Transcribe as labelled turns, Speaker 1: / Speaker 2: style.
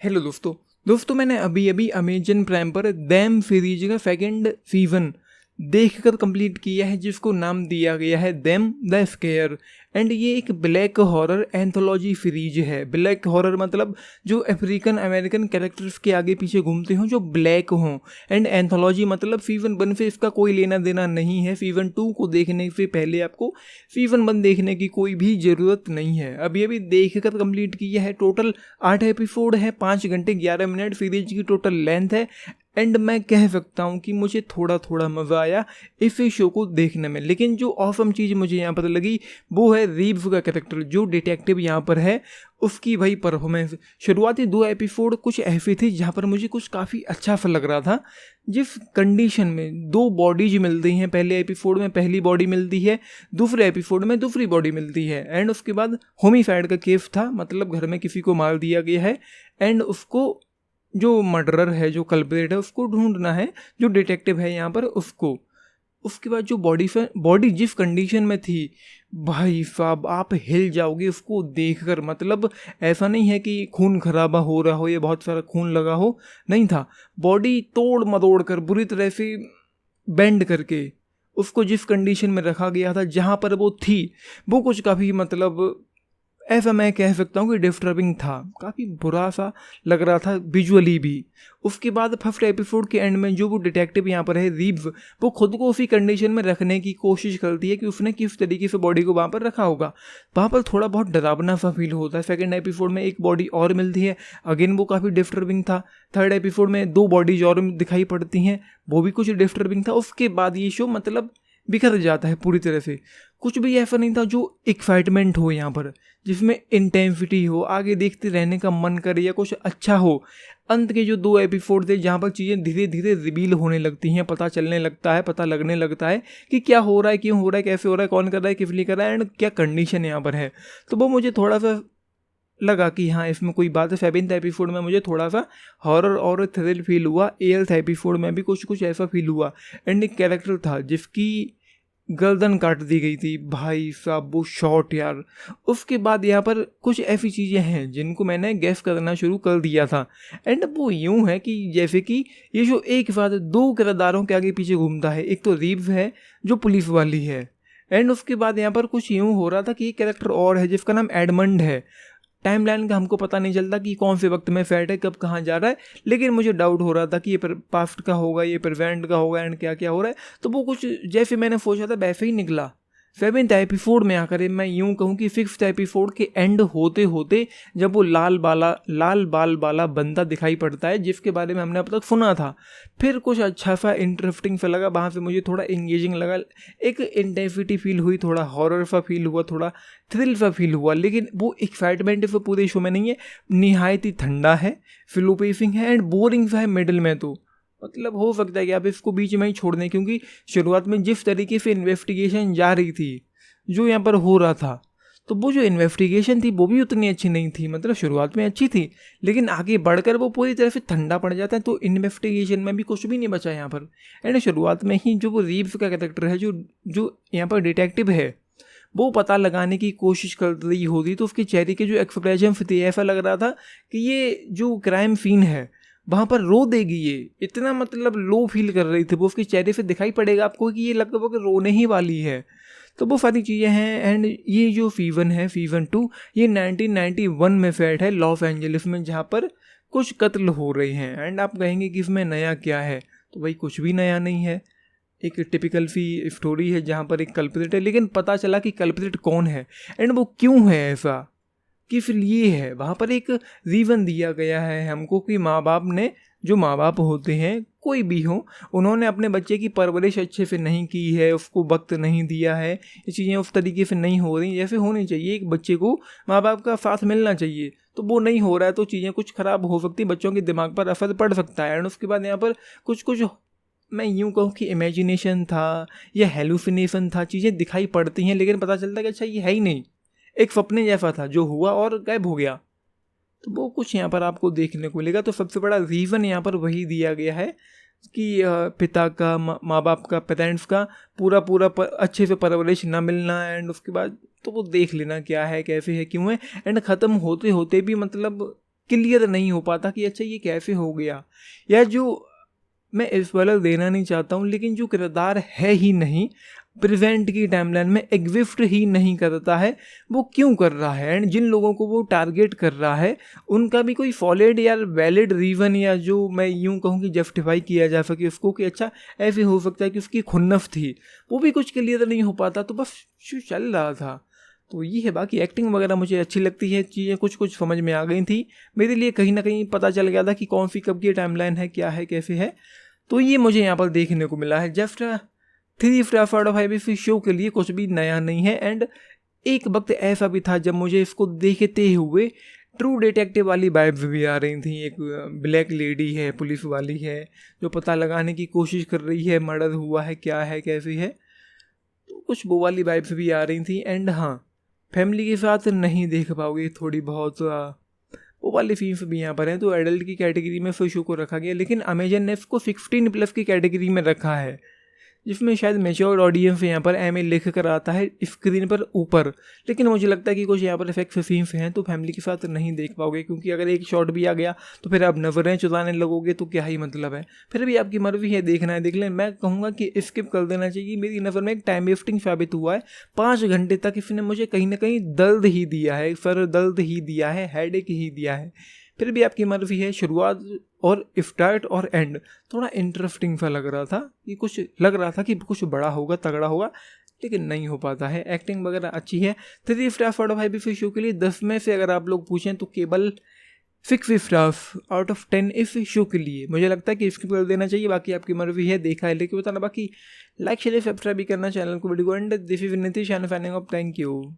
Speaker 1: Hello दोस्तों मैंने अभी अभी अमेजन प्राइम पर दैम सीरीज का सेकंड सीजन देखकर कंप्लीट किया है, जिसको नाम दिया गया है दैम द स्केयर। एंड ये एक ब्लैक हॉरर एंथोलॉजी सीरीज है। ब्लैक हॉरर मतलब जो अफ्रीकन अमेरिकन कैरेक्टर्स के आगे पीछे घूमते हों जो ब्लैक हों। एंड एंथोलॉजी मतलब सीजन 1 से इसका कोई लेना देना नहीं है। सीजन 2 को देखने से पहले आपको सीजन 1 देखने की कोई भी ज़रूरत नहीं है। अभी अभी देख कर कंप्लीट किया है। टोटल 8 एपिसोड है, 5 घंटे 11 मिनट सीरीज की टोटल लेंथ है। एंड मैं कह सकता हूँ कि मुझे थोड़ा थोड़ा मज़ा आया इस शो को देखने में। लेकिन जो ऑसम चीज़ मुझे यहाँ पर लगी वो है रीव्स का कैरेक्टर, जो डिटेक्टिव यहाँ पर है उसकी भाई परफॉर्मेंस। शुरुआती 2 एपिसोड कुछ ऐसे थे जहाँ पर मुझे कुछ काफ़ी अच्छा सा लग रहा था। जिस कंडीशन में 2 बॉडीज मिलती हैं, पहले एपिसोड में पहली बॉडी मिलती है, दूसरे एपिसोड में दूसरी बॉडी मिलती है। एंड उसके बाद होमिसाइड का केस था, मतलब घर में किसी को मार दिया गया है एंड उसको जो मर्डरर है, जो कल्प्रेट है, उसको ढूंढना है, जो डिटेक्टिव है यहाँ पर उसको। उसके बाद जो बॉडी जिस कंडीशन में थी भाई साहब आप हिल जाओगे उसको देखकर। मतलब ऐसा नहीं है कि खून खराबा हो रहा हो या बहुत सारा खून लगा हो, नहीं था। बॉडी तोड़ मरोड़ कर बुरी तरह से बेंड करके उसको जिस कंडीशन में रखा गया था जहाँ पर वो थी, वो कुछ काफ़ी मतलब ऐसा मैं कह सकता हूँ कि डिस्टर्बिंग था, काफ़ी बुरा सा लग रहा था विजुअली भी। उसके बाद फर्स्ट एपिसोड के एंड में जो वो डिटेक्टिव यहाँ पर है रीव्स, वो खुद को उसी कंडीशन में रखने की कोशिश करती है कि उसने किस तरीके से बॉडी को वहाँ पर रखा होगा। वहाँ पर थोड़ा बहुत डरावना सा फील होता है। सेकंड एपिसोड में एक बॉडी और मिलती है, अगेन वो काफ़ी डिस्टर्बिंग था। थर्ड एपिसोड में 2 बॉडीज और दिखाई पड़ती हैं, वो भी कुछ डिस्टर्बिंग था। उसके बाद ये शो मतलब बिखर जाता है पूरी तरह से। कुछ भी ऐसा नहीं था जो एक्साइटमेंट हो यहाँ पर, जिसमें इंटेंसिटी हो, आगे देखते रहने का मन करे या कुछ अच्छा हो। अंत के जो 2 एपिसोड थे जहाँ पर चीज़ें धीरे धीरे रिवील होने लगती हैं, पता चलने लगता है, पता लगने लगता है कि क्या हो रहा है, क्यों हो रहा है, कैसे हो रहा है, कौन कर रहा है, किस लिए कर रहा है एंड क्या कंडीशन यहाँ पर है। तो वो मुझे थोड़ा सा लगा कि हाँ इसमें कोई बात है। 7th एपिसोड में मुझे थोड़ा सा हॉरर और थ्रिल फील हुआ। 8th एपिसोड में भी कुछ ऐसा फील हुआ। एंड एक कैरेक्टर था जिसकी गर्दन काट दी गई थी, भाई साहब वो शॉट यार। उसके बाद यहाँ पर कुछ ऐसी चीज़ें हैं जिनको मैंने गेस करना शुरू कर दिया था। एंड वो यूँ है कि जैसे कि ये जो एक साथ 2 किरदारों के आगे पीछे घूमता है, एक तो रीव्स है जो पुलिस वाली है, एंड उसके बाद यहाँ पर कुछ यूँ हो रहा था कि एक कैरेक्टर और है जिसका नाम एडमंड है। टाइमलाइन का हमको पता नहीं चलता कि कौन से वक्त में फैट है, कब कहाँ जा रहा है, लेकिन मुझे डाउट हो रहा था कि ये पास्ट का होगा, ये प्रेजेंट का होगा एंड क्या क्या हो रहा है। तो वो कुछ जैसे मैंने सोचा था वैसे ही निकला। 7th एपिसोड में आकर मैं यूं कहूँ कि 6th एपिसोड के एंड होते होते जब वो लाल बाल वाला बंदा दिखाई पड़ता है जिसके बारे में हमने अब तक सुना था, फिर कुछ अच्छा सा इंटरेस्टिंग सा लगा। वहाँ से मुझे थोड़ा एंगेजिंग लगा, एक इंटेंसिटी फील हुई, थोड़ा हॉरर सा फील हुआ, थोड़ा थ्रिल सा फील हुआ। लेकिन वो एक्साइटमेंट तो पूरे शो में नहीं है। निहायत ही ठंडा है, स्लो पेसिंग है एंड बोरिंग सा है मिडिल में। तो मतलब हो सकता है कि आप इसको बीच में ही छोड़ दें, क्योंकि शुरुआत में जिस तरीके से इन्वेस्टिगेशन जा रही थी, जो यहाँ पर हो रहा था, तो वो जो इन्वेस्टिगेशन थी वो भी उतनी अच्छी नहीं थी। मतलब शुरुआत में अच्छी थी लेकिन आगे बढ़कर वो पूरी तरह से ठंडा पड़ जाता है। तो इन्वेस्टिगेशन में भी कुछ भी नहीं बचा यहाँ पर। एंड शुरुआत में ही जो वो रीव्स का कैरेक्टर है, जो यहाँ पर डिटेक्टिव है, वो पता लगाने की कोशिश कर रही होती, तो उसके चेहरे के जो एक्सप्रेशन थे ऐसा लग रहा था कि ये जो क्राइम सीन है वहाँ पर रो देगी ये। इतना मतलब लो फील कर रही थी वो, उसके चेहरे से दिखाई पड़ेगा आपको कि ये लगभग रोने ही वाली है। तो वो सारी चीज़ें हैं। एंड ये जो सीज़न है, सीज़न 2, ये 1991 में सेट है लॉस एंजलिस में, जहाँ पर कुछ कत्ल हो रहे हैं। एंड आप कहेंगे कि इसमें नया क्या है, तो भाई कुछ भी नया नहीं है। एक टिपिकल सी स्टोरी है जहाँ पर एक कल्प्रिट है, लेकिन पता चला कि कल्प्रिट कौन है एंड वो क्यों है ऐसा, किस लिए है। वहाँ पर एक रीज़न दिया गया है हमको कि माँ बाप होते हैं कोई भी हो, उन्होंने अपने बच्चे की परवरिश अच्छे से नहीं की है, उसको वक्त नहीं दिया है, ये चीज़ें उस तरीके से नहीं हो रही जैसे होनी चाहिए। एक बच्चे को माँ बाप का साथ मिलना चाहिए, तो वो नहीं हो रहा है, तो चीज़ें कुछ ख़राब हो सकती, बच्चों के दिमाग पर असर पड़ सकता है। एंड उसके बाद यहाँ पर कुछ मैं यूँ कहूँ कि इमेजिनेशन था या हेलुसिनेशन था, चीज़ें दिखाई पड़ती हैं लेकिन पता चलता है कि अच्छा ये है ही नहीं, एक सपने जैसा था जो हुआ और गायब हो गया। तो वो कुछ यहाँ पर आपको देखने को मिलेगा। तो सबसे बड़ा रीज़न यहाँ पर वही दिया गया है कि पिता का, माँ बाप का, पेरेंट्स का पूरा अच्छे से परवरिश ना मिलना। एंड उसके बाद तो वो देख लेना क्या है, कैसे है, क्यों है। एंड ख़त्म होते होते भी मतलब क्लियर नहीं हो पाता कि अच्छा ये कैसे हो गया, या जो मैं स्पॉइलर देना नहीं चाहता हूँ, लेकिन जो किरदार है ही नहीं, प्रेजेंट की टाइमलाइन में एग्जिस्ट ही नहीं करता है, वो क्यों कर रहा है, एंड जिन लोगों को वो टारगेट कर रहा है उनका भी कोई सॉलिड या वैलिड रीज़न, या जो मैं यूँ कहूँ कि जस्टिफाई किया जा सके उसको कि अच्छा ऐसे हो सकता है कि उसकी खुन्नस थी, वो भी कुछ क्लियर नहीं हो पाता। तो बस जो चल रहा था तो ये है। बाकी एक्टिंग वगैरह मुझे अच्छी लगती है, चीज़ें कुछ कुछ समझ में आ गई थी मेरे लिए, कहीं ना कहीं पता चल गया था कि कौन सी कब की टाइमलाइन है, क्या है, कैसे है। तो ये मुझे यहाँ पर देखने को मिला है। जस्ट 3 स्टार इस शो के लिए कुछ भी नया नहीं है। एंड एक वक्त ऐसा भी था जब मुझे इसको देखते हुए ट्रू डिटेक्टिव वाली वाइब्स भी आ रही थी। एक ब्लैक लेडी है, पुलिस वाली है, जो पता लगाने की कोशिश कर रही है मर्डर हुआ है, क्या है, कैसी है, तो कुछ वो वाली वाइब्स भी आ रही थी। एंड हाँ, फैमिली के साथ नहीं देख पाओगे, थोड़ी बहुत वो वाली फिल्म्स भी यहाँ पर हैं, तो एडल्ट की कैटेगरी में फिर शो को रखा गया, लेकिन अमेजन ने इसको 16+ की कैटेगरी में रखा है, जिसमें शायद मैच्योर ऑडियंस यहाँ पर MA लिख कर आता है स्क्रीन पर ऊपर। लेकिन मुझे लगता है कि कुछ यहाँ पर इफेक्ट सीन्स हैं तो फैमिली के साथ नहीं देख पाओगे, क्योंकि अगर एक शॉट भी आ गया तो फिर आप नजरें चुराने लगोगे तो क्या ही मतलब है। फिर भी आपकी मर्जी है, देखना है देख लें। मैं कहूँगा कि स्किप कर देना चाहिए। मेरी नज़र में एक टाइम वेस्टिंग साबित हुआ है। 5 घंटे तक इसने मुझे कहीं ना कहीं दर्द ही दिया है, सर दर्द ही दिया है, हेडेक ही दिया है। फिर भी आपकी मर्जी है। शुरुआत और स्टार्ट और एंड थोड़ा इंटरेस्टिंग सा लग रहा था, कि कुछ लग रहा था कि कुछ बड़ा होगा, तगड़ा होगा, लेकिन नहीं हो पाता है। एक्टिंग वगैरह अच्छी है। 3 स्टार 5 इस शो के लिए 10 में से अगर आप लोग पूछें तो केवल 6 स्टार आउट ऑफ 10 इस शो के लिए। मुझे लगता है कि स्किप कर देना चाहिए, बाकी आपकी मर्जी है, देखा है लेके बताना। बाकी लाइक शेयर सब्सक्राइब भी करना चैनल को, वीडियो को। And this is Nitish, thank you.